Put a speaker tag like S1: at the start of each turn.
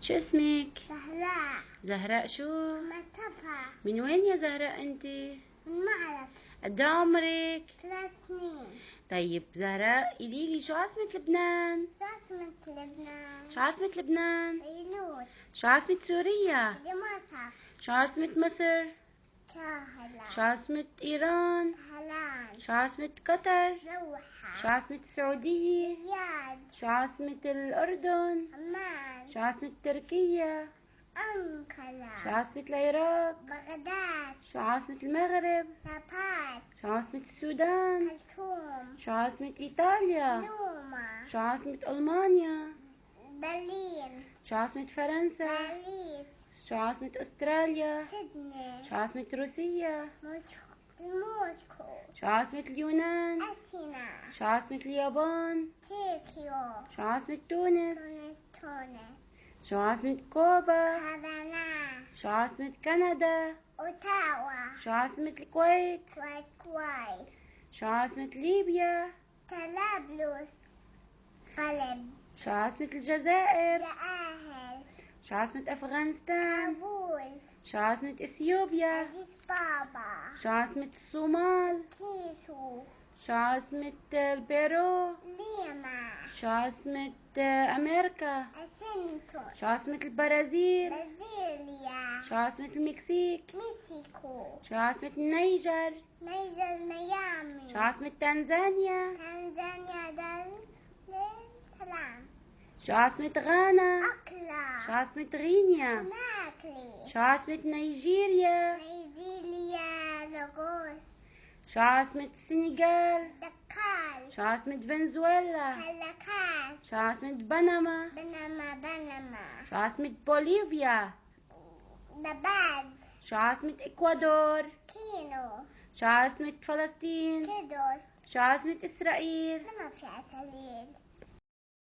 S1: شو اسمك؟
S2: زهراء.
S1: زهراء شو؟
S2: متفى.
S1: من وين يا زهراء انت؟
S2: من معرض.
S1: قد إيه عمرك؟
S2: 3 سنين.
S1: طيب زهراء قوليلي شو عاصمة لبنان؟
S2: شو عاصمة لبنان؟
S1: شو عاصمة لبنان؟
S2: بيروت.
S1: شو عاصمة سوريا؟
S2: دمشق.
S1: شو عاصمة مصر؟
S2: كاهلا.
S1: شو عاصمة إيران؟
S2: هلان.
S1: شو عاصمة قطر؟
S2: دوحة.
S1: شو عاصمة السعودية؟
S2: رياض.
S1: شو عاصمة الأردن؟
S2: عمان.
S1: شو عاصمة تركيا؟
S2: أنقرة.
S1: شو عاصمة العراق؟
S2: بغداد.
S1: شو عاصمة المغرب؟
S2: رباط.
S1: شو عاصمة السودان؟
S2: خرطوم.
S1: شو عاصمة إيطاليا؟
S2: روما.
S1: شو عاصمة ألمانيا؟
S2: برلين.
S1: شو عاصمة فرنسا؟
S2: باريس.
S1: شو عاصمة أستراليا؟
S2: سيدني.
S1: شو عاصمة روسيا؟
S2: موسكو.
S1: شو عاصمة اليونان؟
S2: أثينا.
S1: شو عاصمة اليابان؟
S2: طوكيو.
S1: شو عاصمة تونس؟
S2: تونس.
S1: شو عاصمة كوبا؟
S2: هافانا.
S1: شو عاصمة كندا؟
S2: أوتاوا.
S1: شو عاصمة الكويت؟
S2: كويت.
S1: شو عاصمة ليبيا؟
S2: طرابلس. قلب.
S1: شو عاصمة الجزائر؟
S2: جآهل.
S1: شو عاصمة أفغانستان؟
S2: كابول.
S1: شو عاصمة إثيوبيا؟
S2: أديس بابا.
S1: شو عاصمة الصومال؟
S2: كيسو.
S1: شو عاصمة البيرو؟
S2: ليما.
S1: شو عاصمة أمريكا؟
S2: أسنتون.
S1: شو عاصمة البرازيل؟
S2: برازيليا.
S1: شو عاصمة المكسيك؟
S2: مكسيكو.
S1: شو عاصمة النيجر؟
S2: نيجر ميامي.
S1: شو عاصمة تنزانيا؟
S2: تنزانيا دار السلام.
S1: شو عاصمة غانا؟
S2: أكلا.
S1: شو عاصمة غينيا؟
S2: كوناكري.
S1: شو عاصمة نيجيريا؟
S2: نيجيريا. لاغوس.
S1: شو عاصمة السنغال؟
S2: دكار.
S1: شو عاصمة فنزويلا؟
S2: كالاكاس.
S1: شو عاصمة بنما؟
S2: بنما.
S1: شو عاصمة بوليفيا؟
S2: نباز.
S1: شو عاصمة إكوادور؟
S2: كينو.
S1: شو عاصمة فلسطين؟
S2: كيدوس.
S1: شو عاصمة إسرائيل؟
S2: ما في عسليل.